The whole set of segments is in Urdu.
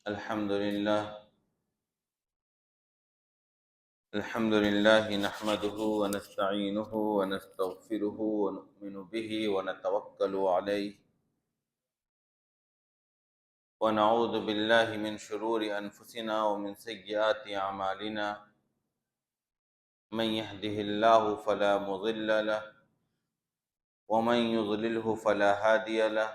الحمد لله نحمده ونستعينه ونستغفره ونؤمن به ونتوكل عليه ونعوذ بالله من شرور أنفسنا ومن سيئات أعمالنا من يهده الله فلا مضل له ومن يضلله فلا هادي له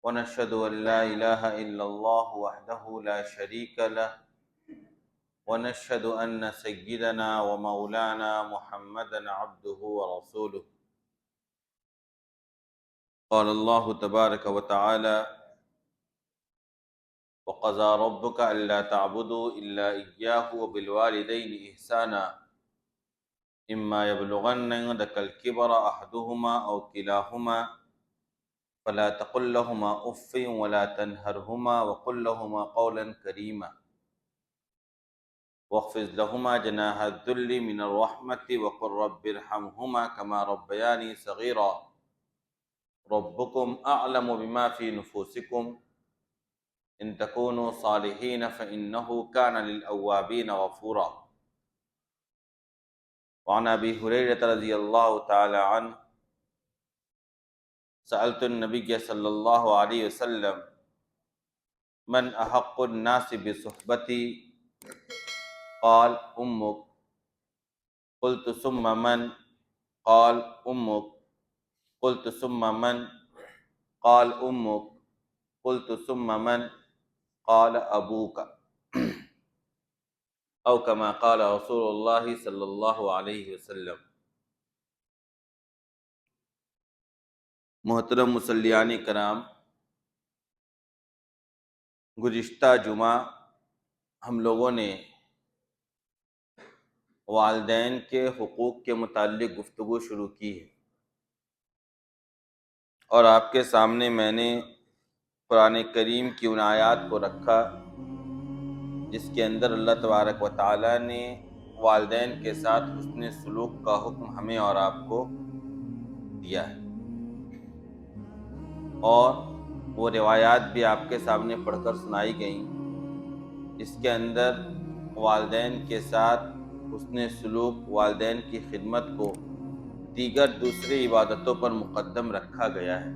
ونشهد أن لا إله إلا الله وحده لا شريك له ونشهد أن سيدنا ومولانا محمدا عبده ورسوله قال الله تبارك وتعالى وقضى ربك ألا تعبدوا إلا إياه وبالوالدين إحسانا إما يبلغن عندك الكبر أحدهما أو كلاهما فلا تقل لهما أف ولا تنهرهما وقل لهما قولا كريما واخفض لهما جناح الذل من الرحمة وقل رب ارحمهما كما ربياني صغيرا ربكم أعلم بما في نفوسكم إن تكونوا صالحين فإنه كان للأوابين غفورا وعن أبي هريرة رضي الله تعالى عنه سألت النبي صلى الله عليه وسلم من أحق الناس بصحبتي قال أمك قلت ثم من قال أمك قلت ثم من قال أمك قلت ثم من قال أبوك او کما قال رسول اللہ صلی اللہ علیہ وسلم۔ محترم مصلیان کرام، گزشتہ جمعہ ہم لوگوں نے والدین کے حقوق کے متعلق گفتگو شروع کی ہے، اور آپ کے سامنے میں نے قرآن کریم کی ان آیات کو رکھا جس کے اندر اللہ تبارک و تعالیٰ نے والدین کے ساتھ حسن سلوک کا حکم ہمیں اور آپ کو دیا ہے، اور وہ روایات بھی آپ کے سامنے پڑھ کر سنائی گئیں جس کے اندر والدین کے ساتھ حسن سلوک، والدین کی خدمت کو دیگر دوسری عبادتوں پر مقدم رکھا گیا ہے۔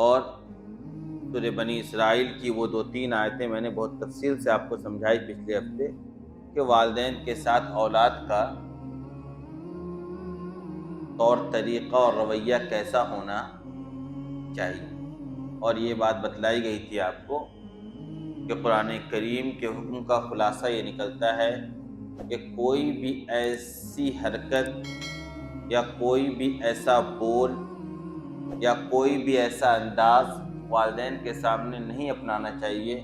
اور سورہ بنی اسرائیل کی وہ 2-3 آیتیں میں نے بہت تفصیل سے آپ کو سمجھائی پچھلے ہفتے کہ والدین کے ساتھ اولاد کا طور طریقہ اور رویہ کیسا ہونا چاہیے، اور یہ بات بتلائی گئی تھی آپ کو کہ قرآن کریم کے حکم کا خلاصہ یہ نکلتا ہے کہ کوئی بھی ایسی حرکت یا کوئی بھی ایسا بول یا کوئی بھی ایسا انداز والدین کے سامنے نہیں اپنانا چاہیے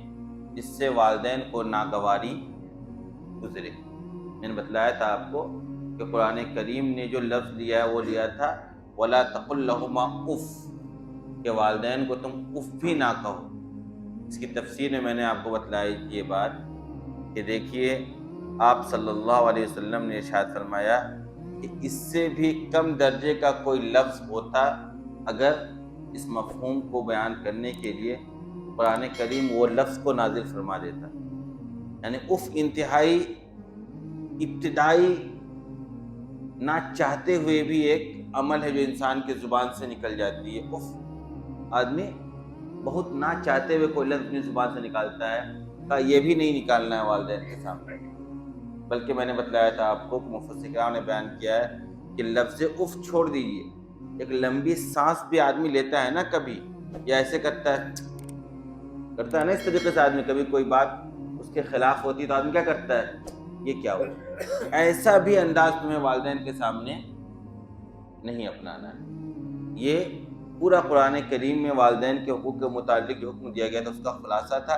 جس سے والدین کو ناگواری گزرے۔ میں نے بتلایا تھا آپ کو کہ قرآن کریم نے جو لفظ لیا ہے وہ لیا تھا وَلَا تَقُلْ لَهُمَا اُف، کہ والدین کو تم اف بھی نہ کہو۔ اس کی تفسیر میں نے آپ کو بتلائی یہ بات کہ دیکھیے آپ صلی اللہ علیہ وسلم نے ارشاد فرمایا کہ اس سے بھی کم درجے کا کوئی لفظ ہوتا اگر اس مفہوم کو بیان کرنے کے لیے قرآن کریم وہ لفظ کو نازل فرما دیتا، یعنی اف انتہائی ابتدائی نہ چاہتے ہوئے بھی ایک عمل ہے جو انسان کی زبان سے نکل جاتی ہے۔ اف آدمی بہت نہ چاہتے ہوئے کوئی لفظ اپنی زبان سے نکالتا ہے، کہ یہ بھی نہیں نکالنا ہے والدین کے سامنے، بلکہ میں نے بتلایا تھا آپ کو کہ مفسرین نے بیان کیا ہے کہ لفظ اف چھوڑ دیجیے، ایک لمبی سانس بھی آدمی لیتا ہے نا کبھی، یا ایسے کرتا ہے نا اس طریقے سے آدمی، کبھی کوئی بات اس کے خلاف ہوتی ہے تو آدمی کیا کرتا ہے، یہ کیا ہوا، ایسا بھی انداز تمہیں والدین کے سامنے نہیں اپنانا ہے۔ یہ پورا قرآن کریم میں والدین کے حقوق کے متعلق جو حکم دیا گیا تھا اس کا خلاصہ تھا،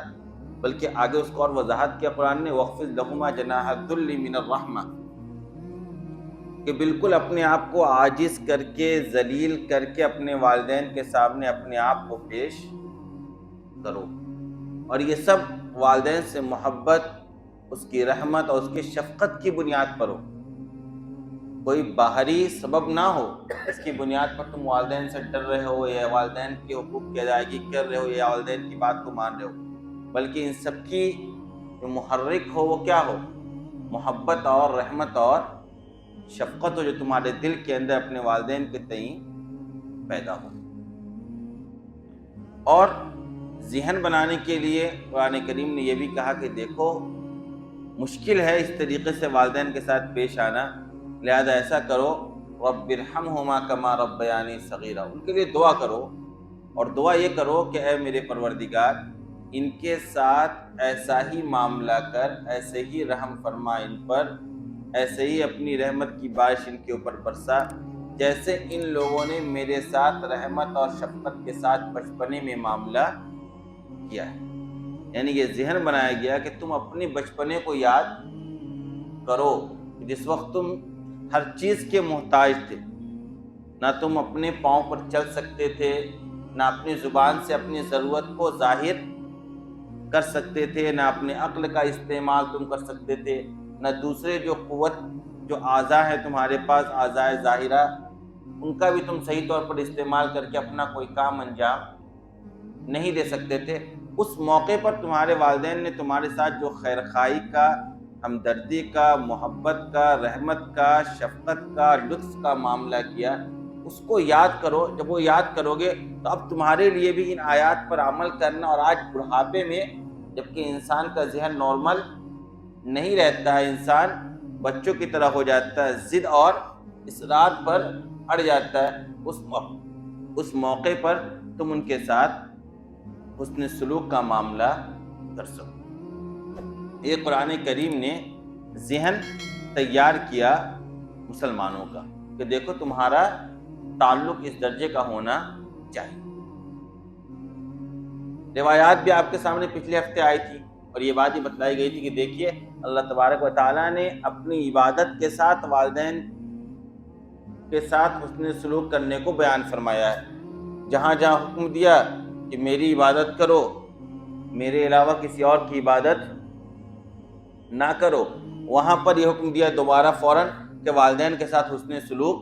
بلکہ آگے اس کو اور وضاحت کیا قرآن نے، وَاخْفِضْ لَهُمَا جَنَاحَ الذُّلِّ مِنَ الرَّحْمَةِ، کہ بالکل اپنے آپ کو عاجز کر کے، ذلیل کر کے اپنے والدین کے سامنے اپنے آپ کو پیش کرو، اور یہ سب والدین سے محبت، اس کی رحمت اور اس کی شفقت کی بنیاد پر ہو۔ کوئی باہری سبب نہ ہو اس کی بنیاد پر تم والدین سے ڈر رہے ہو یا والدین کے حقوق کی ادائیگی کر رہے ہو یا والدین کی بات کو مان رہے ہو، بلکہ ان سب کی جو محرک ہو وہ کیا ہو؟ محبت اور رحمت اور شفقت ہو، جو تمہارے دل کے اندر اپنے والدین کے تئیں پیدا ہو۔ اور ذہن بنانے کے لیے قرآن کریم نے یہ بھی کہا کہ دیکھو مشکل ہے اس طریقے سے والدین کے ساتھ پیش آنا، لہذا ایسا کرو رب ارحمہما کما ربیانی صغیرا، ان کے لیے دعا کرو، اور دعا یہ کرو کہ اے میرے پروردگار ان کے ساتھ ایسا ہی معاملہ کر، ایسے ہی رحم فرما ان پر، ایسے ہی اپنی رحمت کی بارش ان کے اوپر برسا جیسے ان لوگوں نے میرے ساتھ رحمت اور شفقت کے ساتھ بچپنے میں معاملہ کیا ہے۔ یعنی یہ ذہن بنایا گیا کہ تم اپنے بچپنے کو یاد کرو، جس وقت تم ہر چیز کے محتاج تھے، نہ تم اپنے پاؤں پر چل سکتے تھے، نہ اپنی زبان سے اپنی ضرورت کو ظاہر کر سکتے تھے، نہ اپنے عقل کا استعمال تم کر سکتے تھے، نہ دوسرے جو قوت جو اعضاء ہیں تمہارے پاس، اعضاء ظاہرہ، ان کا بھی تم صحیح طور پر استعمال کر کے اپنا کوئی کام انجام نہیں دے سکتے تھے۔ اس موقع پر تمہارے والدین نے تمہارے ساتھ جو خیرخواہی کا، ہمدردی کا، محبت کا، رحمت کا، شفقت کا، لطف کا معاملہ کیا، اس کو یاد کرو۔ جب وہ یاد کرو گے تو اب تمہارے لیے بھی ان آیات پر عمل کرنا، اور آج بڑھاپے میں جبکہ انسان کا ذہن نارمل نہیں رہتا ہے، انسان بچوں کی طرح ہو جاتا ہے، ضد اور اصرار پر اڑ جاتا ہے، اس موقع پر تم ان کے ساتھ حسن سلوک کا معاملہ کر سکو۔ یہ قرآن کریم نے ذہن تیار کیا مسلمانوں کا کہ دیکھو تمہارا تعلق اس درجے کا ہونا چاہیے۔ روایات بھی آپ کے سامنے پچھلے ہفتے آئی تھی، اور یہ بات بھی بتلائی گئی تھی کہ دیکھیے اللہ تبارک و تعالیٰ نے اپنی عبادت کے ساتھ والدین کے ساتھ حسن سلوک کرنے کو بیان فرمایا ہے۔ جہاں جہاں حکم دیا کہ میری عبادت کرو، میرے علاوہ کسی اور کی عبادت نہ کرو، وہاں پر یہ حکم دیا دوبارہ فوراً کہ والدین کے ساتھ حسن سلوک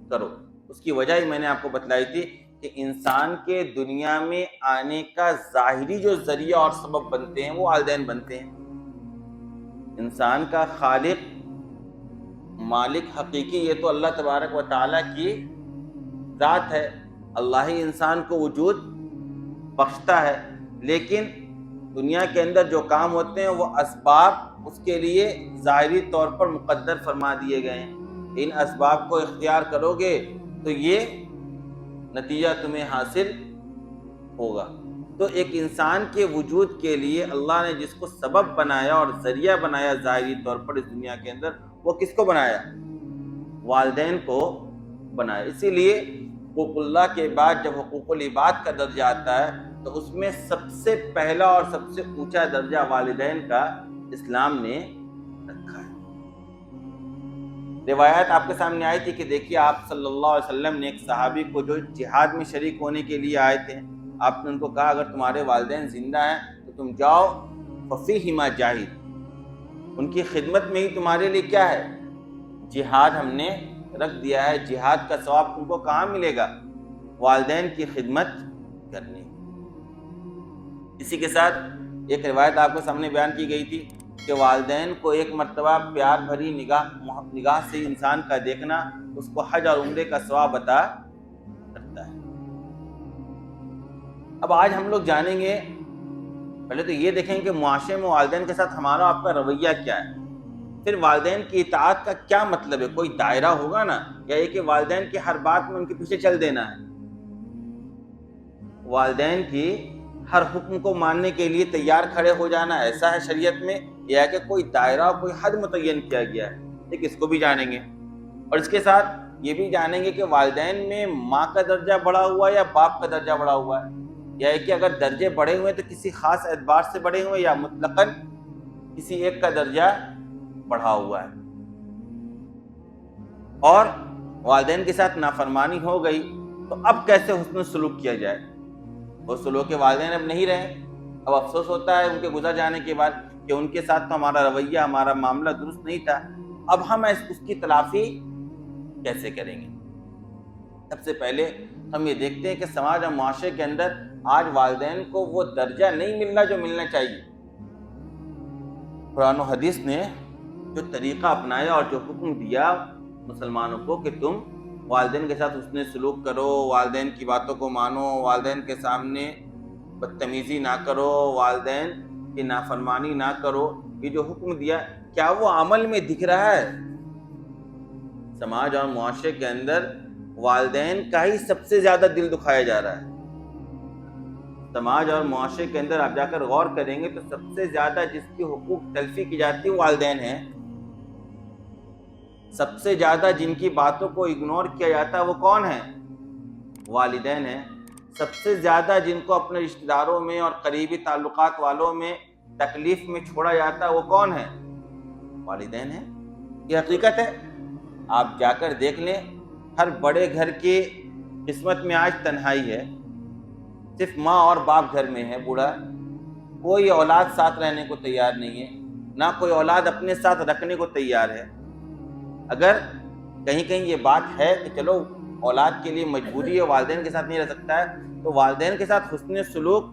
کرو۔ اس کی وجہ ہی میں نے آپ کو بتلائی تھی کہ انسان کے دنیا میں آنے کا ظاہری جو ذریعہ اور سبب بنتے ہیں وہ والدین بنتے ہیں۔ انسان کا خالق، مالک حقیقی یہ تو اللہ تبارک و تعالیٰ کی ذات ہے، اللہ ہی انسان کو وجود بخشتا ہے، لیکن دنیا کے اندر جو کام ہوتے ہیں وہ اسباب اس کے لیے ظاہری طور پر مقدر فرما دیے گئے ہیں۔ ان اسباب کو اختیار کرو گے تو یہ نتیجہ تمہیں حاصل ہوگا۔ تو ایک انسان کے وجود کے لیے اللہ نے جس کو سبب بنایا اور ذریعہ بنایا ظاہری طور پر اس دنیا کے اندر، وہ کس کو بنایا؟ والدین کو بنایا۔ اسی لیے حقوق اللہ کے بعد جب حقوق العباد کا درجہ آتا ہے تو اس میں سب سے پہلا اور سب سے اونچا درجہ والدین کا اسلام نے رکھا ہے۔ روایات آپ کے سامنے آئی تھی کہ دیکھیے آپ صلی اللہ علیہ وسلم نے ایک صحابی کو جو جہاد میں شریک ہونے کے لیے آئے تھے، آپ نے ان کو کہا اگر تمہارے والدین زندہ ہیں تو تم جاؤ ففیہما جاہد، ان کی خدمت میں ہی تمہارے لیے کیا ہے؟ جہاد ہم نے رکھ دیا ہے۔ جہاد کا ثواب تم کو کہاں ملے گا؟ والدین کی خدمت کرنے۔ اسی کے ساتھ ایک روایت آپ کے سامنے بیان کی گئی تھی کہ والدین کو ایک مرتبہ پیار بھری نگاہ سے انسان کا دیکھنا اس کو حج اور عمرے کا ثواب عطا کرتا ہے۔ اب آج ہم لوگ جانیں گے، پہلے تو یہ دیکھیں کہ معاشرے میں والدین کے ساتھ ہمارا آپ کا رویہ کیا ہے، پھر والدین کی اطاعت کا کیا مطلب ہے، کوئی دائرہ ہوگا نا، یا یہ کہ والدین کی ہر بات میں ان کے پیچھے چل دینا ہے، والدین کی ہر حکم کو ماننے کے لیے تیار کھڑے ہو جانا، ایسا ہے شریعت میں، یا کہ کوئی دائرہ کوئی حد متعین کیا گیا ہے؟ ایک اس کو بھی جانیں گے، اور اس کے ساتھ یہ بھی جانیں گے کہ والدین میں ماں کا درجہ بڑھا ہوا ہے یا باپ کا درجہ بڑھا ہوا ہے، یا کہ اگر درجے بڑھے ہوئے تو کسی خاص اعتبار سے بڑھے ہوئے یا مطلقاً کسی ایک کا درجہ بڑھا ہوا ہے۔ اور والدین کے ساتھ نافرمانی ہو گئی تو اب کیسے حسن سلوک کیا جائے؟ وہ سلوک والدین اب نہیں رہے، اب افسوس ہوتا ہے ان کے گزر جانے کے بعد کہ ان کے ساتھ تو ہمارا رویہ، ہمارا معاملہ درست نہیں تھا، اب ہم اس کی تلافی کیسے کریں گے؟ سب سے پہلے ہم یہ دیکھتے ہیں کہ سماج اور معاشرے کے اندر آج والدین کو وہ درجہ نہیں مل رہا جو ملنا چاہیے۔ قرآن و حدیث نے جو طریقہ اپنایا اور جو حکم دیا مسلمانوں کو کہ تم والدین کے ساتھ حسن سلوک کرو، والدین کی باتوں کو مانو، والدین کے سامنے بدتمیزی نہ کرو، والدین کی نافرمانی نہ کرو، یہ جو حکم دیا کیا وہ عمل میں دکھ رہا ہے؟ سماج اور معاشرے کے اندر والدین کا ہی سب سے زیادہ دل دکھایا جا رہا ہے۔ سماج اور معاشرے کے اندر آپ جا کر غور کریں گے تو سب سے زیادہ جس کی حقوق تلفی کی جاتی ہے وہ والدین ہیں۔ سب سے زیادہ جن کی باتوں کو اگنور کیا جاتا ہے وہ کون ہیں؟ والدین ہیں۔ سب سے زیادہ جن کو اپنے رشتہ داروں میں اور قریبی تعلقات والوں میں تکلیف میں چھوڑا جاتا ہے وہ کون ہیں؟ والدین ہیں۔ یہ حقیقت ہے۔ آپ جا کر دیکھ لیں، ہر بڑے گھر کی قسمت میں آج تنہائی ہے، صرف ماں اور باپ گھر میں ہے بوڑھا، کوئی اولاد ساتھ رہنے کو تیار نہیں ہے، نہ کوئی اولاد اپنے ساتھ رکھنے کو تیار ہے۔ اگر کہیں کہیں یہ بات ہے کہ چلو اولاد کے لیے مجبوری ہے، والدین کے ساتھ نہیں رہ سکتا ہے، تو والدین کے ساتھ حسن سلوک،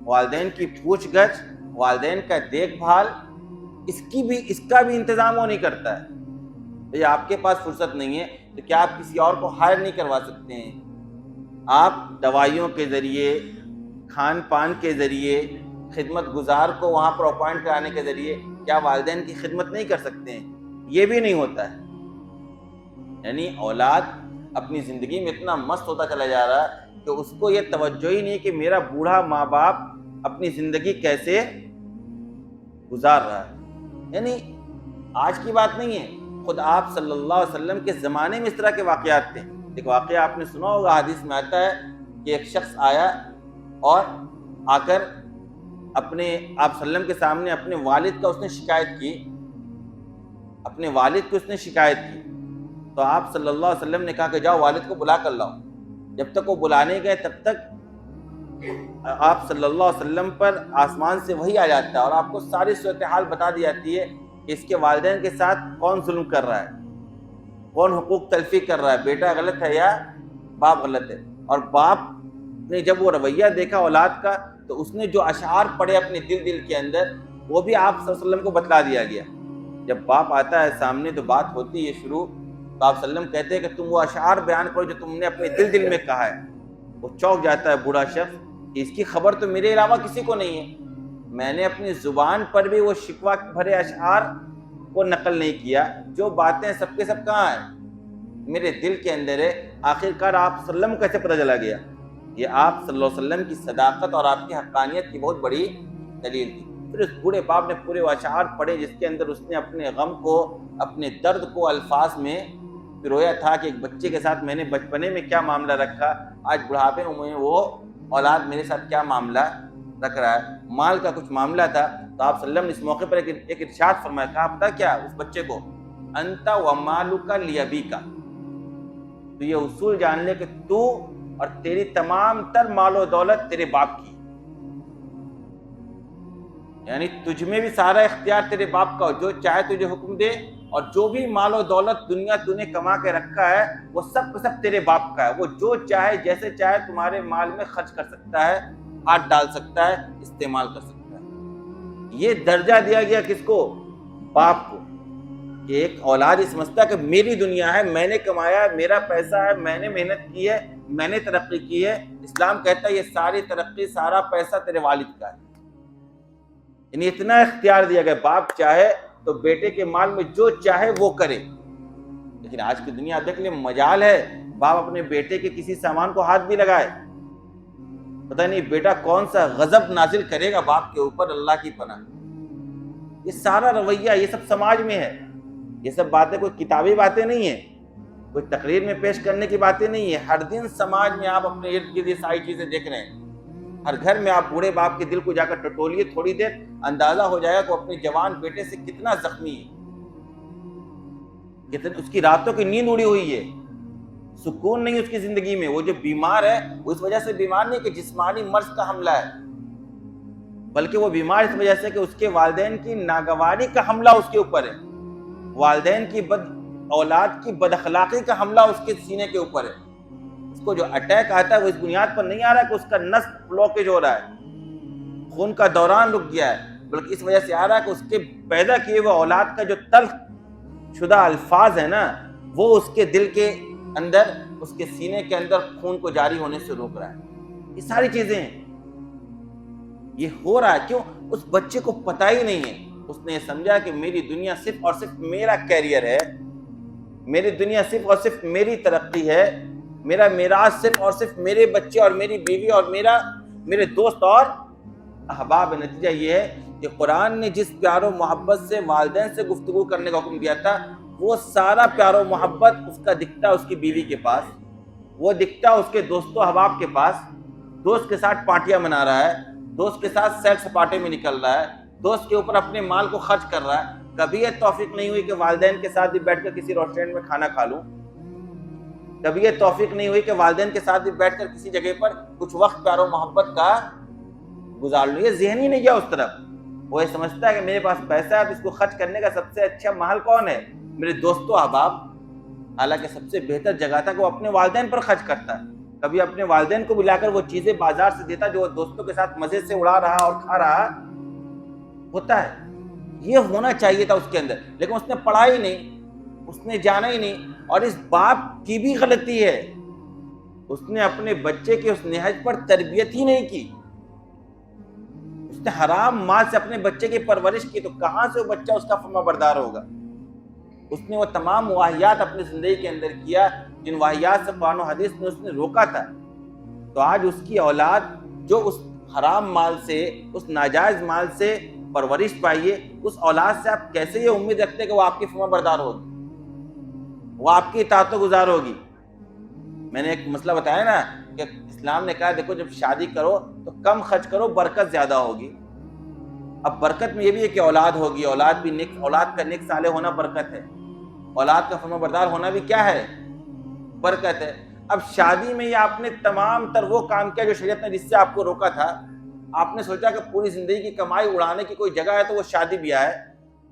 والدین کی پوچھ گچھ، والدین کا دیکھ بھال، اس کا بھی انتظام وہ نہیں کرتا ہے۔ یہ آپ کے پاس فرصت نہیں ہے تو کیا آپ کسی اور کو ہائر نہیں کروا سکتے ہیں؟ آپ دوائیوں کے ذریعے، کھان پان کے ذریعے، خدمت گزار کو وہاں پر اپوائنٹ کرانے کے ذریعے کیا والدین کی خدمت نہیں کر سکتے ہیں؟ یہ بھی نہیں ہوتا ہے۔ یعنی اولاد اپنی زندگی میں اتنا مست ہوتا چلا جا رہا ہے کہ اس کو یہ توجہ ہی نہیں کہ میرا بوڑھا ماں باپ اپنی زندگی کیسے گزار رہا ہے۔ یعنی آج کی بات نہیں ہے، خود آپ صلی اللہ علیہ وسلم کے زمانے میں اس طرح کے واقعات تھے۔ ایک واقعہ آپ نے سنا ہوگا، حدیث میں آتا ہے کہ ایک شخص آیا اور آ کر اپنے آپ صلی اللہ علیہ وسلم کے سامنے اپنے والد کا اس نے شکایت کی، اپنے والد کو اس نے شکایت کی، تو آپ صلی اللہ علیہ وسلم نے کہا کہ جاؤ والد کو بلا کر لاؤ۔ جب تک وہ بلانے گئے تب تک آپ صلی اللہ علیہ وسلم پر آسمان سے وحی آ جاتا ہے اور آپ کو ساری صورتحال بتا دی جاتی ہے کہ اس کے والدین کے ساتھ کون ظلم کر رہا ہے، کون حقوق تلفی کر رہا ہے، بیٹا غلط ہے یا باپ غلط ہے۔ اور باپ نے جب وہ رویہ دیکھا اولاد کا تو اس نے جو اشعار پڑھے اپنے دل کے اندر وہ بھی آپ صلی اللہ علیہ وسلم کو بتلا دیا گیا۔ جب باپ آتا ہے سامنے تو بات ہوتی ہے شروع، تو آپ صلی اللہ علیہ وسلم کہتے ہیں کہ تم وہ اشعار بیان کرو جو تم نے اپنے دل میں کہا ہے۔ وہ چونک جاتا ہے بوڑھا شخص کہ اس کی خبر تو میرے علاوہ کسی کو نہیں ہے، میں نے اپنی زبان پر بھی وہ شکوہ بھرے اشعار کو نقل نہیں کیا، جو باتیں سب کے سب کہاں ہیں؟ میرے دل کے اندر ہے۔ آخرکار آپ صلی اللہ علیہ وسلم کیسے پتہ چلا گیا؟ یہ آپ صلی اللہ علیہ وسلم کی صداقت اور آپ کی حقانیت کی بہت بڑی دلیل تھی۔ پھر اس بوڑھے باپ نے پورے اشعار پڑھے جس کے اندر اس نے اپنے غم کو، اپنے درد کو الفاظ میں پرویا تھا کہ ایک بچے کے ساتھ میں نے بچپنے میں کیا معاملہ رکھا، آج بڑھاپے میں وہ اولاد میرے ساتھ کیا معاملہ رکھ رہا ہے۔ مال کا کچھ معاملہ تھا تو آپ صلی اللہ علیہ وسلم نے اس موقع پر ایک ارشاد فرمایا، کہا پتہ کیا اس بچے کو، انت و مالک لیبیک، تو یہ اصول جان لے کہ تو اور تیری تمام تر مال و دولت تیرے باپ کی، یعنی تجھ میں بھی سارا اختیار تیرے باپ کا ہو، جو چاہے تجھے حکم دے، اور جو بھی مال و دولت دنیا تو نے کما کے رکھا ہے وہ سب کا سب تیرے باپ کا ہے، وہ جو چاہے جیسے چاہے تمہارے مال میں خرچ کر سکتا ہے، ہاتھ ڈال سکتا ہے، استعمال کر سکتا ہے۔ یہ درجہ دیا گیا کس کو؟ باپ کو، کہ ایک اولاد یہ سمجھتا ہے کہ میری دنیا ہے، میں نے کمایا ہے، میرا پیسہ ہے، میں نے محنت کی ہے، میں نے ترقی کی ہے۔ اسلام کہتا ہے یہ ساری ترقی، سارا پیسہ تیرے والد کا ہے۔ یعنی اتنا اختیار دیا گیا، باپ چاہے تو بیٹے کے مال میں جو چاہے وہ کرے۔ لیکن آج کی دنیا دیکھ لیں، مجال ہے باپ اپنے بیٹے کے کسی سامان کو ہاتھ بھی لگائے، پتہ نہیں بیٹا کون سا غضب نازل کرے گا باپ کے اوپر، اللہ کی پناہ۔ یہ سارا رویہ یہ سب سماج میں ہے، یہ سب باتیں کوئی کتابی باتیں نہیں ہیں، کوئی تقریر میں پیش کرنے کی باتیں نہیں ہیں۔ ہر دن سماج میں آپ اپنے ارد گرد یہ ساری چیزیں دیکھ رہے ہیں۔ ہر گھر میں آپ بوڑھے باپ کے دل کو جا کر ٹٹولیے تھوڑی دیر، اندازہ ہو جائے گا کہ وہ اپنے جوان بیٹے سے کتنا زخمی ہے، اس کی راتوں کی نیند اڑی ہوئی ہے، سکون نہیں اس کی زندگی میں۔ وہ جو بیمار ہے وہ اس وجہ سے بیمار نہیں کہ جسمانی مرض کا حملہ ہے، بلکہ وہ بیمار اس وجہ سے کہ اس کے والدین کی ناگواری کا حملہ اس کے اوپر ہے، والدین کی اولاد کی بد اخلاقی کا حملہ اس کے سینے کے اوپر ہے. اس کو جو اٹیک آتا ہے وہ اس بنیاد پر نہیں آ رہا ہے کہ اس کا نس بلوکیج ہو رہا ہے, خون کا دوران رک گیا ہے, بلکہ اس وجہ سے آ رہا ہے کہ اس کے پیدا کیے ہوئے اولاد کا جو تلخ شدہ الفاظ ہے نا, وہ اس کے دل کے اندر, اس کے سینے کے اندر خون کو جاری ہونے سے روک رہا ہے. یہ ساری چیزیں ہیں, یہ ہو رہا ہے کیوں؟ اس بچے کو پتہ ہی نہیں ہے. اس نے یہ سمجھا کہ میری دنیا صرف اور صرف میرا کیریئر ہے, میری دنیا صرف اور صرف میری ترقی ہے, میرا میراث صرف اور صرف میرے بچے اور میری بیوی اور میرے دوست اور احباب. نتیجہ یہ ہے کہ قرآن نے جس پیار و محبت سے والدین سے گفتگو کرنے کا حکم دیا تھا, وہ سارا پیار و محبت اس کا دکھتا اس کی بیوی کے پاس, وہ دکھتا اس کے دوست و احباب کے پاس. دوست کے ساتھ پارٹیاں منا رہا ہے, دوست کے ساتھ سیر سپاٹے میں نکل رہا ہے, دوست کے اوپر اپنے مال کو خرچ کر رہا ہے. کبھی یہ توفیق نہیں ہوئی کہ والدین کے ساتھ بھی بیٹھ کر کسی ریسٹورینٹ میں کھانا کھا لوں, کبھی یہ توفیق نہیں ہوئی کہ والدین کے ساتھ بھی بیٹھ کر کسی جگہ پر کچھ وقت پیار و محبت کا گزار لوں. یہ ذہنی نہیں گیا اس طرف. وہ یہ سمجھتا ہے کہ میرے پاس پیسہ ہے تو اس کو خرچ کرنے کا سب سے اچھا محل کون ہے؟ میرے دوست و احباب. حالانکہ سب سے بہتر جگہ تھا کہ وہ اپنے والدین پر خرچ کرتا ہے. کبھی اپنے والدین کو بلا کر وہ چیزیں بازار سے دیتا جو وہ دوستوں کے ساتھ مزے سے اڑا رہا اور کھا رہا ہوتا ہے. یہ ہونا چاہیے تھا اس کے اندر, لیکن اس نے پڑھا ہی نہیں, اس نے جانا ہی نہیں. اور اس باپ کی بھی غلطی ہے, اس نے اپنے بچے کے اس نہج پر تربیت ہی نہیں کی. اس نے حرام مال سے اپنے بچے کی پرورش کی, تو کہاں سے وہ بچہ اس کا فرما بردار ہوگا؟ اس نے وہ تمام واہیات اپنی زندگی کے اندر کیا جن واہیات سے قرآن و حدیث نے اس نے روکا تھا. تو آج اس کی اولاد جو اس حرام مال سے, اس ناجائز مال سے پرورش پائیے, اس اولاد سے آپ کیسے یہ امید رکھتے کہ وہ آپ کی فرما بردار ہوگی, وہ آپ کی اطاعت و گزار ہوگی؟ میں نے ایک مسئلہ بتایا نا کہ اسلام نے کہا دیکھو جب شادی کرو تو کم خرچ کرو, برکت زیادہ ہوگی. اب برکت میں یہ بھی ہے کہ اولاد ہوگی, اولاد بھی نیک, اولاد کا نیک صالح ہونا برکت ہے, اولاد کا فرما بردار ہونا بھی کیا ہے؟ برکت ہے. اب شادی میں یہ آپ نے تمام تر وہ کام کیا جو شریعت نے جس سے آپ کو روکا تھا. آپ نے سوچا کہ پوری زندگی کی کمائی اڑانے کی کوئی جگہ ہے تو وہ شادی بھی ہے.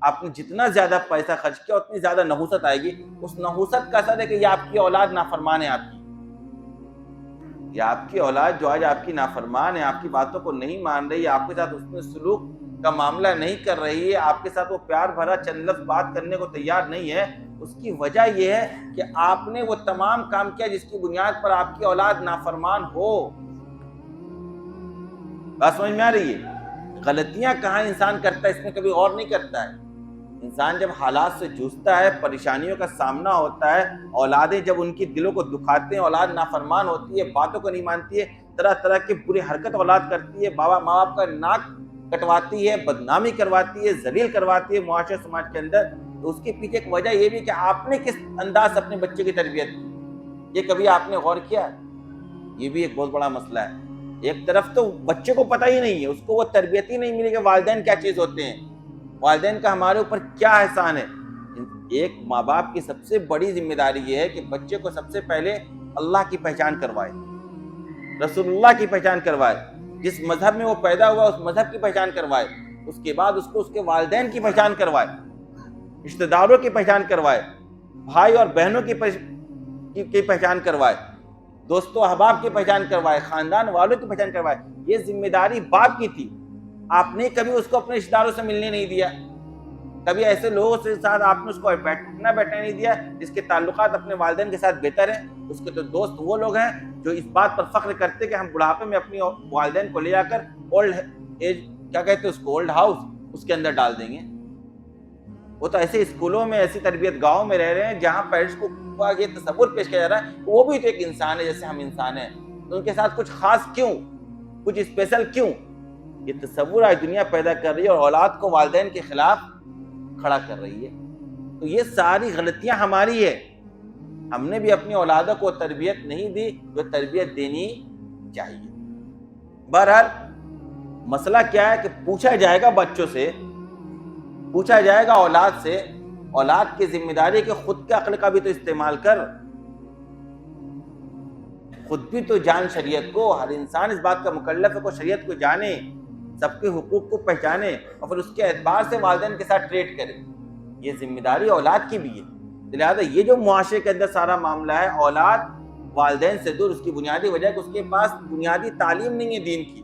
آپ نے جتنا زیادہ پیسہ خرچ کیا اتنی زیادہ نحوست آئے گی. اس نحوست کا اثر ہے کہ یہ آپ کی اولاد نافرمان ہے. آپ کی یہ آپ کی اولاد جو آج آپ کی نافرمان ہے, آپ کی باتوں کو نہیں مان رہی ہے, آپ کے ساتھ اس میں سلوک کا معاملہ نہیں کر رہی ہے, آپ کے ساتھ وہ پیار بھرا چند لفظ بات کرنے کو تیار نہیں ہے, اس کی وجہ یہ ہے کہ آپ نے وہ تمام کام کیا جس کی بنیاد پر آپ کی اولاد نافرمان ہو. بات سمجھ میں آ رہی ہے؟ غلطیاں کہاں انسان کرتا ہے اس میں کبھی غور نہیں کرتا ہے. انسان جب حالات سے جوجھتا ہے, پریشانیوں کا سامنا ہوتا ہے, اولادیں جب ان کی دلوں کو دکھاتے ہیں, اولاد نافرمان ہوتی ہے, باتوں کو نہیں مانتی ہے, طرح طرح کی بری حرکت اولاد کرتی ہے, ماں باپ کا ناک کٹواتی ہے, بدنامی کرواتی ہے, ذلیل کرواتی ہے معاشرے سماج کے اندر, تو اس کے پیچھے ایک وجہ یہ بھی کہ آپ نے کس انداز سے اپنے بچے کی تربیت کی. یہ کبھی آپ نے غور کیا؟ یہ بھی ایک بہت بڑا مسئلہ ہے. ایک طرف تو بچے کو پتہ ہی نہیں ہے, اس کو وہ تربیت ہی نہیں ملی کہ والدین کیا چیز ہوتے ہیں, والدین کا ہمارے اوپر کیا احسان ہے. ایک ماں باپ کی سب سے بڑی ذمہ داری یہ ہے کہ بچے کو سب سے پہلے اللہ کی پہچان کروائے, رسول اللہ کی پہچان کروائے, جس مذہب میں وہ پیدا ہوا اس مذہب کی پہچان کروائے, اس کے بعد اس کو اس کے والدین کی پہچان کروائے, رشتہ داروں کی پہچان کروائے, بھائی اور بہنوں کی پہچان کروائے, دوستوں احباب کی پہچان کروائے, خاندان والوں کی پہچان کروائے. یہ ذمہ داری باپ کی تھی. آپ نے کبھی اس کو اپنے رشتہ داروں سے ملنے نہیں دیا, کبھی ایسے لوگوں سے ساتھ آپ نے اس کو بیٹھنا نہیں دیا جس کے تعلقات اپنے والدین کے ساتھ بہتر ہیں. اس کے تو دوست وہ لوگ ہیں جو اس بات پر فخر کرتے کہ ہم بڑھاپے میں اپنی والدین کو لے جا کر اولڈ ایج, کیا کہتے ہیں اس کو, اولڈ ہاؤس, اس کے اندر ڈال دیں گے. وہ تو ایسے اسکولوں میں, ایسی تربیت گاؤں میں رہ رہے ہیں جہاں پیرنٹس کو یہ تصور پیش کیا جا رہا ہے کہ وہ بھی تو ایک انسان ہے جیسے ہم انسان ہیں, تو ان کے ساتھ کچھ خاص کیوں, کچھ اسپیشل کیوں. یہ تصور آج دنیا پیدا کر رہی ہے اور اولاد کو والدین کے خلاف کھڑا کر رہی ہے. تو یہ ساری غلطیاں ہماری ہے. ہم نے بھی اپنی اولادوں کو تربیت نہیں دی جو تربیت دینی چاہیے. بہرحال مسئلہ کیا ہے کہ پوچھا جائے گا بچوں سے, پوچھا جائے گا اولاد سے, اولاد کی ذمہ داری کہ خود کے عقل کا بھی تو استعمال کر, خود بھی تو جان شریعت کو. ہر انسان اس بات کا مکلف ہے کہ شریعت کو جانے, سب کے حقوق کو پہچانے اور پھر اس کے اعتبار سے والدین کے ساتھ ٹریٹ کرے. یہ ذمہ داری اولاد کی بھی ہے. لہٰذا یہ جو معاشرے کے اندر سارا معاملہ ہے، اولاد والدین سے دور، اس کی بنیادی وجہ ہے کہ اس کے پاس بنیادی تعلیم نہیں ہے، دین کی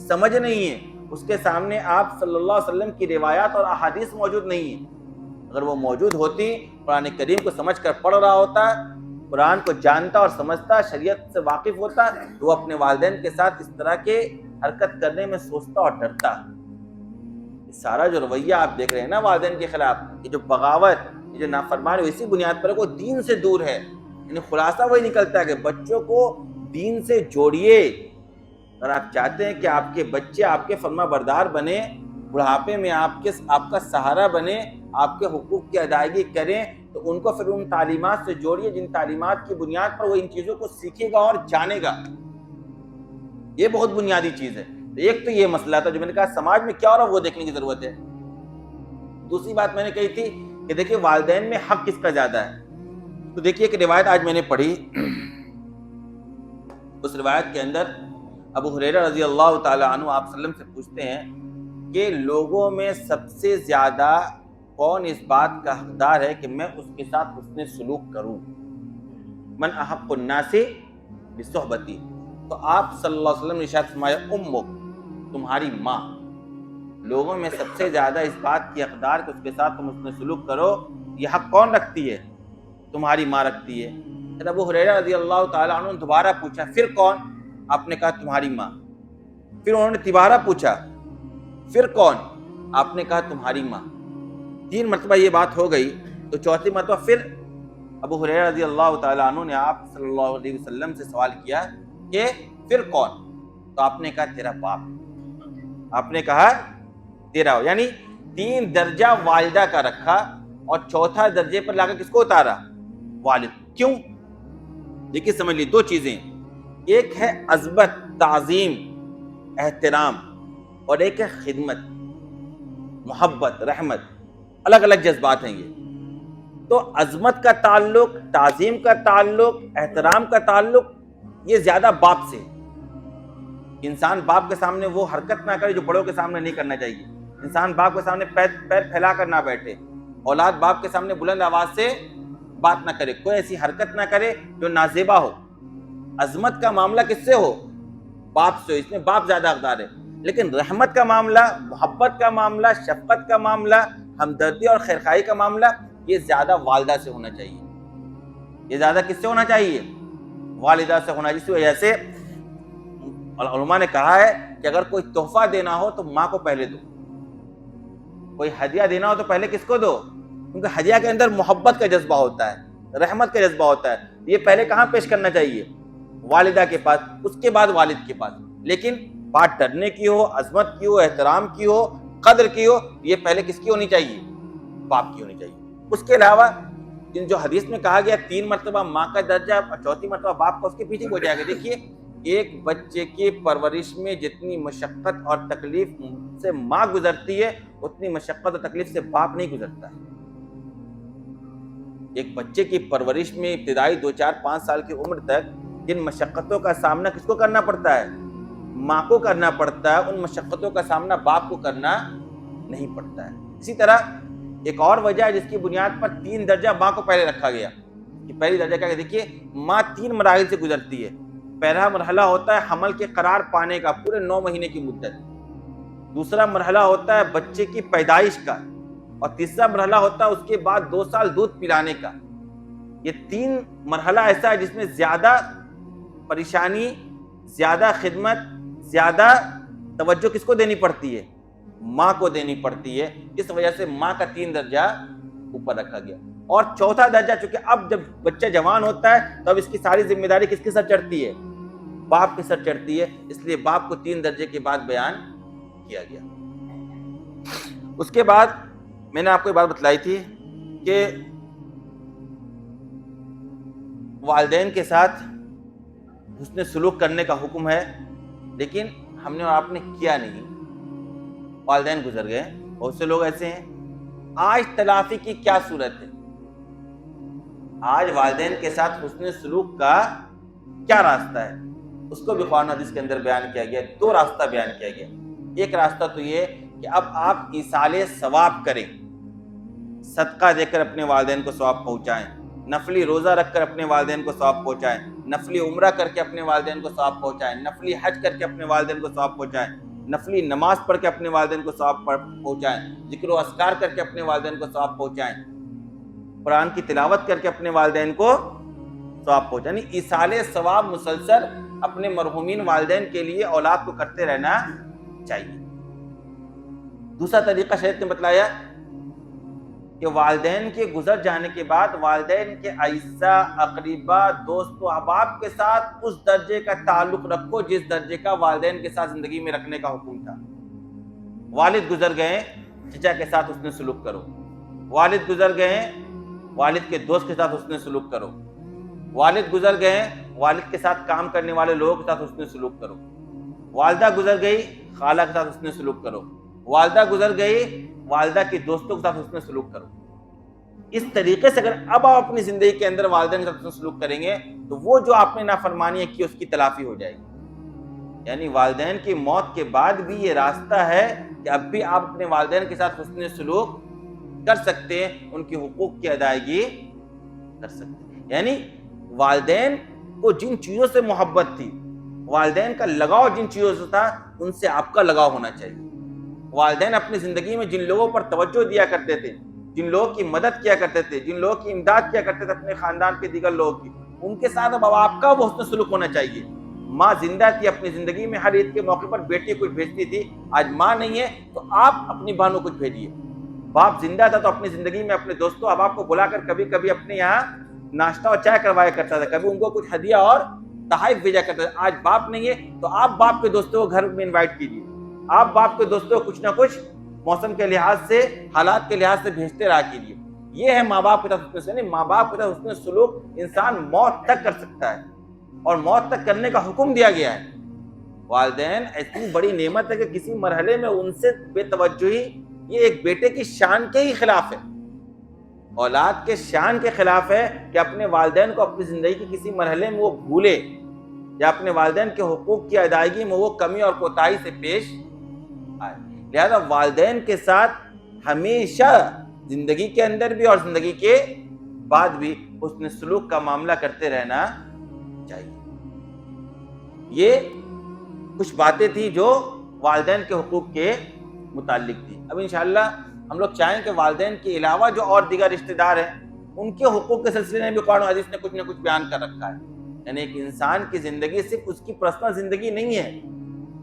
سمجھ نہیں ہے، اس کے سامنے آپ صلی اللہ علیہ وسلم کی روایات اور احادیث موجود نہیں ہیں۔ اگر وہ موجود ہوتی، قرآن کریم کو سمجھ کر پڑھ رہا ہوتا، قرآن کو جانتا اور سمجھتا، شریعت سے واقف ہوتا، تو وہ اپنے والدین کے ساتھ اس طرح کے حرکت کرنے میں سوچتا اور ڈرتا۔ سارا جو رویہ آپ دیکھ رہے ہیں نا والدین کے خلاف، یہ جو بغاوت، یہ جو نافرمانی، اسی بنیاد پر ہے کہ وہ دین سے دور ہے۔ یعنی خلاصہ وہی نکلتا ہے کہ بچوں کو دین سے جوڑیے۔ اگر آپ چاہتے ہیں کہ آپ کے بچے آپ کے فرما بردار بنے، بڑھاپے میں آپ کا سہارا بنے، آپ کے حقوق کی ادائیگی کریں، تو ان کو پھر ان تعلیمات سے جوڑیے جن تعلیمات کی بنیاد پر وہ ان چیزوں کو سیکھے گا اور جانے گا۔ یہ بہت بنیادی چیز ہے۔ ایک تو یہ مسئلہ تھا جو میں نے کہا سماج میں کیا ہو رہا ہے وہ دیکھنے کی ضرورت ہے۔ دوسری بات میں نے کہی تھی کہ دیکھیے والدین میں حق کس کا زیادہ ہے۔ تو دیکھیے ایک روایت آج میں نے پڑھی، اس روایت کے اندر ابو ہریرہ رضی اللہ تعالی عنہ آپ صلی اللہ علیہ وسلم سے پوچھتے ہیں کہ لوگوں میں سب سے زیادہ کون اس بات کا حقدار ہے کہ میں اس کے ساتھ حسن سلوک کروں؟ من احق الناس بصحبتی۔ تو آپ صلی اللہ علیہ وسلم نے ارشاد فرمایا امک، تمہاری ماں۔ لوگوں میں سب سے زیادہ اس بات کی حقدار کہ اس کے ساتھ تم حسن سلوک کرو، یہ حق کون رکھتی ہے؟ تمہاری ماں رکھتی ہے۔ پھر ابو ہریرہ رضی اللہ تعالیٰ عنہ نے دوبارہ پوچھا پھر کون؟ آپ نے کہا تمہاری ماں۔ پھر انہوں نے دوبارہ پوچھا پھر کون؟ آپ نے کہا تمہاری ماں۔ 3 مرتبہ یہ بات ہو گئی، تو چوتھی مرتبہ پھر ابو ہریرہ رضی اللہ تعالیٰ عنہ نے آپ صلی اللہ علیہ وسلم سے سوال کیا کہ پھر کون؟ تو آپ نے کہا تیرا باپ۔ آپ نے کہا تیرا، یعنی 3 درجہ والدہ کا رکھا اور چوتھا درجے پر لا کر کس کو اتارا؟ والد۔ کیوں؟ دیکھیے سمجھ لی 2 چیزیں، ایک ہے عظمت، تعظیم، احترام، اور ایک ہے خدمت، محبت، رحمت۔ الگ الگ جذبات ہیں یہ۔ تو عظمت کا تعلق، تعظیم کا تعلق، احترام کا تعلق یہ زیادہ باپ سے۔ انسان باپ کے سامنے وہ حرکت نہ کرے جو بڑوں کے سامنے نہیں کرنا چاہیے۔ انسان باپ کے سامنے پیر پھیلا کر نہ بیٹھے، اولاد باپ کے سامنے بلند آواز سے بات نہ کرے، کوئی ایسی حرکت نہ کرے جو نازیبا ہو۔ عظمت کا معاملہ کس سے ہو؟ باپ سے، اس میں باپ زیادہ حقدار ہے۔ لیکن رحمت کا معاملہ، محبت کا معاملہ، شفقت کا معاملہ، ہمدردی اور خیرخواہی کا معاملہ یہ زیادہ والدہ سے ہونا چاہیے۔ یہ زیادہ کس سے ہونا چاہیے؟ والدہ سے ہونا چاہیے۔ اس وجہ سے علماء نے کہا ہے کہ اگر کوئی تحفہ دینا ہو تو ماں کو پہلے دو، کوئی ہدیہ دینا ہو تو پہلے کس کو دو؟ کیونکہ ہدیہ کے اندر محبت کا جذبہ ہوتا ہے، رحمت کا جذبہ ہوتا ہے۔ یہ پہلے کہاں پیش کرنا چاہیے؟ والدہ کے پاس، اس کے بعد والد کے پاس۔ لیکن بات ڈرنے کی ہو، عظمت کی ہو، احترام کی ہو، قدر کی ہو، یہ پہلے کس کی ہونی چاہیے؟ باپ کی ہونی چاہیے۔ اس کے علاوہ جو حدیث میں کہا گیا 3 مرتبہ ماں کا درجہ اور چوتھی مرتبہ باپ کا، اس کے پیچھے ہو جائے گا۔ دیکھیے ایک بچے کی پرورش میں جتنی مشقت اور تکلیف سے ماں گزرتی ہے اتنی مشقت اور تکلیف سے باپ نہیں گزرتا ہے۔ ایک بچے کی پرورش میں ابتدائی 2، 4، 5 سال کی عمر تک جن مشقتوں کا سامنا کس کو کرنا پڑتا ہے؟ ماں کو کرنا پڑتا ہے۔ ان مشقتوں کا سامنا باپ کو کرنا نہیں پڑتا ہے۔ اسی طرح ایک اور وجہ ہے جس کی بنیاد پر 3 درجہ ماں کو پہلے رکھا گیا کہ پہلی درجہ کیا ہے؟ دیکھیے ماں 3 مراحل سے گزرتی ہے۔ پہلا مرحلہ ہوتا ہے حمل کے قرار پانے کا، پورے 9 مہینے کی مدت۔ دوسرا مرحلہ ہوتا ہے بچے کی پیدائش کا، اور تیسرا مرحلہ ہوتا ہے اس کے بعد 2 سال دودھ پلانے کا۔ یہ 3 مرحلہ ایسا ہے جس میں زیادہ پریشانی، زیادہ خدمت، زیادہ توجہ کس کو دینی پڑتی ہے؟ ماں کو دینی پڑتی ہے۔ اس وجہ سے ماں کا 3 درجہ اوپر رکھا گیا۔ اور چوتھا درجہ، چونکہ اب جب بچہ جوان ہوتا ہے تو اب اس کی ساری ذمہ داری کس کے سر چڑھتی ہے؟ باپ کے سر چڑھتی ہے، اس لیے باپ کو 3 درجے کے بعد بیان کیا گیا۔ اس کے بعد میں نے آپ کو یہ بات بتلائی تھی کہ والدین کے ساتھ حسن سلوک کرنے کا حکم ہے، لیکن ہم نے اور آپ نے کیا نہیں۔ والدین گزر گئے، بہت سے لوگ ایسے ہیں۔ آج تلافی کی کیا صورت ہے؟ آج والدین کے ساتھ حسن سلوک کا کیا راستہ ہے؟ اس کو بھی قرآن حدیث کے اندر بیان کیا گیا۔ 2 راستہ بیان کیا گیا۔ ایک راستہ تو یہ کہ اب آپ ایصال ثواب کریں، صدقہ دے کر اپنے والدین کو ثواب پہنچائیں، نفلی روزہ رکھ کر اپنے والدین کو ثواب پہنچائیں، نفلی عمرہ کر کے اپنے والدین کو ثواب پہنچائیں، نفلی حج کر کے اپنے والدین کو ثواب پہنچائیں، نفلی نماز پڑھ کے اپنے والدین کو ثواب پہنچائیں، ذکر و اذکار کر کے اپنے والدین کو ثواب پہنچائیں، قرآن کی تلاوت کر کے اپنے والدین کو ثواب پہنچائیں، یعنی ایصال ثواب مسلسل اپنے مرحومین والدین کے لیے اولاد کو کرتے رہنا چاہیے۔ دوسرا طریقہ شریعت نے بتلایا کہ والدین کے گزر جانے کے بعد والدین کے اعزاء، اقربا، دوست و احباب کے ساتھ اس درجے کا تعلق رکھو جس درجے کا والدین کے ساتھ زندگی میں رکھنے کا حکم تھا۔ والد گزر گئے، چچا کے ساتھ حسن سلوک کرو، والد گزر گئے، والد کے دوست کے ساتھ حسن سلوک کرو، والد گزر گئے، والد کے ساتھ کام کرنے والے لوگوں کے ساتھ حسن سلوک کرو، والدہ گزر گئی، خالہ کے ساتھ حسن سلوک کرو، والدہ گزر گئی، والدہ کے دوستوں کے ساتھ حسن سلوک کرو۔ اس طریقے سے اگر اب آپ اپنی زندگی کے اندر والدین کے ساتھ حسن سلوک کریں گے تو وہ جو آپ نے نافرمانیاں کی اس کی تلافی ہو جائے گی۔ یعنی والدین کی موت کے بعد بھی یہ راستہ ہے کہ اب بھی آپ اپنے والدین کے ساتھ حسن سلوک کر سکتے ہیں، ان کے حقوق کی ادائیگی کر سکتے ہیں۔ یعنی والدین کو جن چیزوں سے محبت تھی، والدین کا لگاؤ جن چیزوں سے تھا، ان سے آپ کا لگاؤ ہونا چاہیے۔ والدین اپنی زندگی میں جن لوگوں پر توجہ دیا کرتے تھے، جن لوگوں کی مدد کیا کرتے تھے، جن لوگوں کی امداد کیا کرتے تھے اپنے خاندان کے دیگر لوگوں کی، ان کے ساتھ اب آپ کا وہ حسن سلوک ہونا چاہیے۔ ماں زندہ تھی، اپنی زندگی میں ہر عید کے موقع پر بیٹی کچھ بھیجتی تھی، آج ماں نہیں ہے تو آپ اپنی بہنوں کو کچھ بھیجیے۔ باپ زندہ تھا تو اپنی زندگی میں اپنے دوستوں احباب کو بلا کر کبھی کبھی اپنے یہاں ناشتہ اور چائے کروایا کرتا تھا، کبھی ان کو کچھ ہدیہ اور تحائف بھیجا کرتا تھا۔ آج باپ نہیں ہے تو آپ باپ کے دوستوں کو گھر میں انوائٹ کیجیے، آپ باپ کے دوستوں کو کچھ نہ کچھ موسم کے لحاظ سے، حالات کے لحاظ سے بھیجتے رہا کیجیے۔ یہ ہے ماں باپ کے ساتھ حسن سلوک، یعنی ماں باپ کے ساتھ حسن سلوک انسان موت تک کر سکتا ہے اور موت تک کرنے کا حکم دیا گیا ہے۔ والدین اتنی بڑی نعمت ہے کہ کسی مرحلے میں ان سے بے توجہی یہ ایک بیٹے کی شان کے ہی خلاف ہے، اولاد کے شان کے خلاف ہے کہ اپنے والدین کو اپنی زندگی کے کسی مرحلے میں وہ بھولے یا اپنے والدین کے حقوق کی ادائیگی میں وہ کمی اور کوتاہی سے پیش آئے۔ لہذا والدین کے ساتھ ہمیشہ زندگی کے اندر بھی اور زندگی کے بعد بھی حسن سلوک کا معاملہ کرتے رہنا چاہیے۔ یہ کچھ باتیں تھیں جو والدین کے حقوق کے متعلق تھی۔ اب انشاءاللہ ہم لوگ چاہیں کہ والدین کے علاوہ جو اور دیگر رشتہ دار ہیں ان کے حقوق کے سلسلے میں بھی قرآن و حدیث نے کچھ نہ کچھ بیان کر رکھا ہے۔ یعنی ایک انسان کی زندگی صرف اس کی پرسنل زندگی نہیں ہے،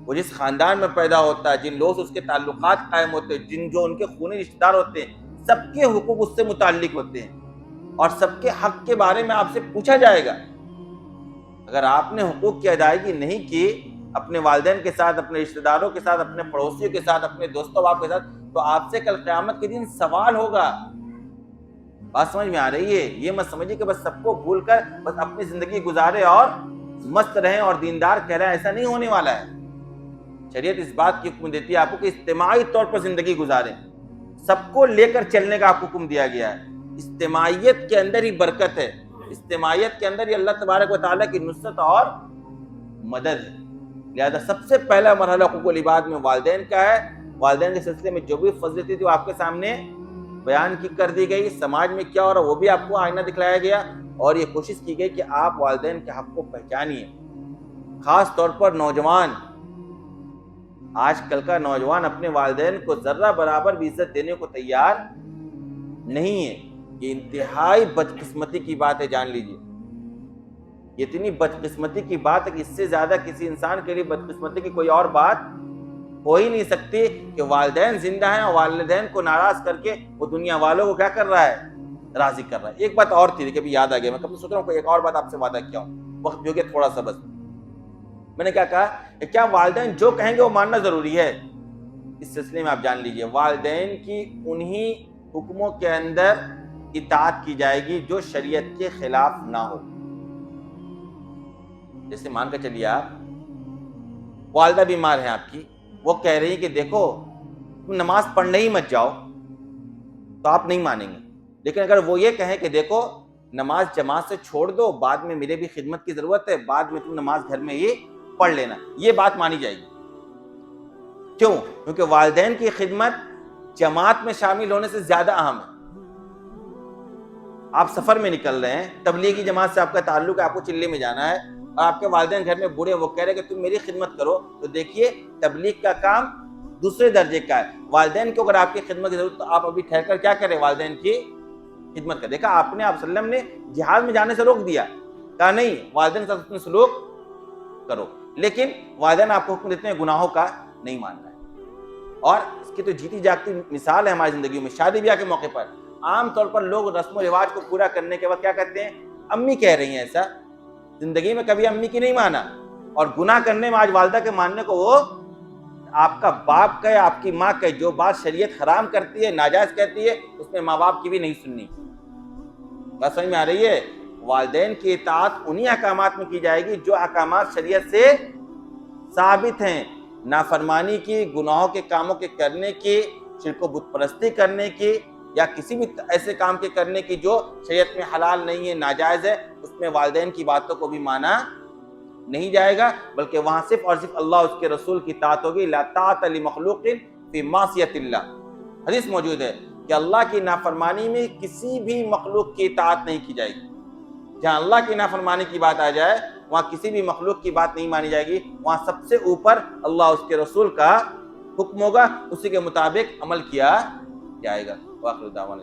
وہ جس خاندان میں پیدا ہوتا ہے، جن لوگوں سے اس کے تعلقات قائم ہوتے ہیں، جو ان کے خونی رشتہ دار ہوتے ہیں، سب کے حقوق اس سے متعلق ہوتے ہیں اور سب کے حق کے بارے میں آپ سے پوچھا جائے گا۔ اگر آپ نے حقوق کی ادائیگی نہیں کی اپنے والدین کے ساتھ، اپنے رشتہ داروں کے ساتھ، اپنے پڑوسیوں کے ساتھ، اپنے دوستوں باپ کے ساتھ، تو آپ سے کل قیامت کے دن سوال ہوگا۔ بات سمجھ میں آ رہی ہے؟ یہ مت سمجھیے کہ بس سب کو بھول کر بس اپنی زندگی گزارے اور مست رہیں اور دیندار کہلائیں، ایسا نہیں ہونے والا ہے۔ شریعت اس بات کی حکم دیتی ہے آپ کو کہ اجتماعی طور پر زندگی گزاریں، سب کو لے کر چلنے کا آپ کو حکم دیا گیا ہے۔ اجتماعیت کے اندر ہی برکت ہے، اجتماعیت کے اندر ہی اللہ تبارک و تعالیٰ کی نصرت اور مدد ہے۔ لہذا سب سے پہلا مرحلہ حقوق العباد میں والدین کا ہے۔ والدین کے سلسلے میں جو بھی فضیلتیں تھی وہ آپ کے سامنے بیان کی کر دی گئی، سماج میں کیا ہو رہا وہ بھی آپ کو آئینہ دکھلایا گیا، اور یہ کوشش کی گئی کہ آپ والدین کے حق کو پہچانیے۔ خاص طور پر نوجوان، آج کل کا نوجوان اپنے والدین کو ذرہ برابر بھی عزت دینے کو تیار نہیں ہے۔ یہ انتہائی بدقسمتی کی بات ہے، جان لیجیے۔ یہ اتنی بدقسمتی کی بات ہے کہ اس سے زیادہ کسی انسان کے لیے بدقسمتی کی کوئی اور بات ہو ہی نہیں سکتی کہ والدین زندہ ہیں اور والدین کو ناراض کر کے وہ دنیا والوں کو کیا کر رہا ہے؟ راضی کر رہا ہے۔ ایک بات اور تھی لیکن ابھی یاد آ گیا، میں کب سے سوچ رہا ہوں کہ ایک اور بات آپ سے وعدہ کیا ہوں، وقت جو کہ تھوڑا سا بس۔ میں نے کیا کہا کہ کیا والدین جو کہیں گے وہ ماننا ضروری ہے؟ اس سلسلے میں آپ جان لیجئے، والدین کی انہی حکموں کے اندر اطاعت کی جائے گی جو شریعت کے خلاف نہ ہو۔ جیسے مان کر چلیے آپ والدہ بیمار ہیں آپ کی، وہ کہہ رہی کہ دیکھو تم نماز پڑھنے ہی مت جاؤ، تو آپ نہیں مانیں گے۔ لیکن اگر وہ یہ کہیں کہ دیکھو نماز جماعت سے چھوڑ دو، بعد میں میرے بھی خدمت کی ضرورت ہے، بعد میں تم نماز گھر میں ہی پڑھ لینا، یہ بات مانی جائے گی۔ کیوں؟ کیونکہ والدین کی خدمت جماعت میں شامل ہونے سے زیادہ اہم ہے۔ آپ سفر میں نکل رہے ہیں، تبلیغی جماعت سے آپ کا تعلق ہے، آپ کو چلے میں جانا ہے، اور آپ کے والدین گھر میں بوڑھے، وہ کہہ رہے کہ تم میری خدمت کرو، تو دیکھیے تبلیغ کا کام دوسرے درجے کا ہے۔ والدین کو اگر آپ کی خدمت کی ضرورت، تو آپ ابھی ٹھہر کر کیا کریں؟ والدین کی خدمت کر۔ دیکھا آپ نے، آپ صلی اللہ علیہ وسلم نے جہاد میں جانے سے روک دیا، کہا نہیں والدین کے ساتھ سلوک کرو، لیکن والدین آپ کو حکم دیتے ہیں گناہوں کا نہیں ماننا ہے۔ اور اس کی تو جیتی جاگتی مثال ہے ہماری زندگیوں میں، شادی بیاہ کے موقع پر عام طور پر لوگ رسم و رواج کو پورا کرنے کے بعد کیا کہتے ہیں؟ امی کہہ رہی ہیں ایسا، زندگی میں کبھی امی کی نہیں مانا، اور گناہ کرنے میں آج والدہ کے ماننے کو، وہ آپ کا باپ کہے، آپ کی ماں کہے، جو بات شریعت حرام کرتی ہے، ناجائز کہتی ہے، اس میں ماں باپ کی بھی نہیں سننی۔ بات سمجھ میں آ رہی ہے؟ والدین کی اطاعت انہی احکامات میں کی جائے گی جو احکامات شریعت سے ثابت ہیں۔ نافرمانی کی، گناہوں کے کاموں کے کرنے کی، شرک و بت پرستی کرنے کی، یا کسی بھی ایسے کام کے کرنے کی جو شریعت میں حلال نہیں ہے، ناجائز ہے، اس میں والدین کی باتوں کو بھی مانا نہیں جائے گا، بلکہ وہاں صرف اور صرف اللہ اور اس کے رسول کی اطاعت ہوگی۔ لا طاعۃ لمخلوق فی معصیۃ اللہ، حدیث موجود ہے کہ اللہ کی نافرمانی میں کسی بھی مخلوق کی اطاعت نہیں کی جائے گی۔ جہاں اللہ کی نافرمانی کی بات آ جائے، وہاں کسی بھی مخلوق کی بات نہیں مانی جائے گی، وہاں سب سے اوپر اللہ اس کے رسول کا حکم ہوگا، اسی کے مطابق عمل کیا جائے گا۔ وآخر دعوانا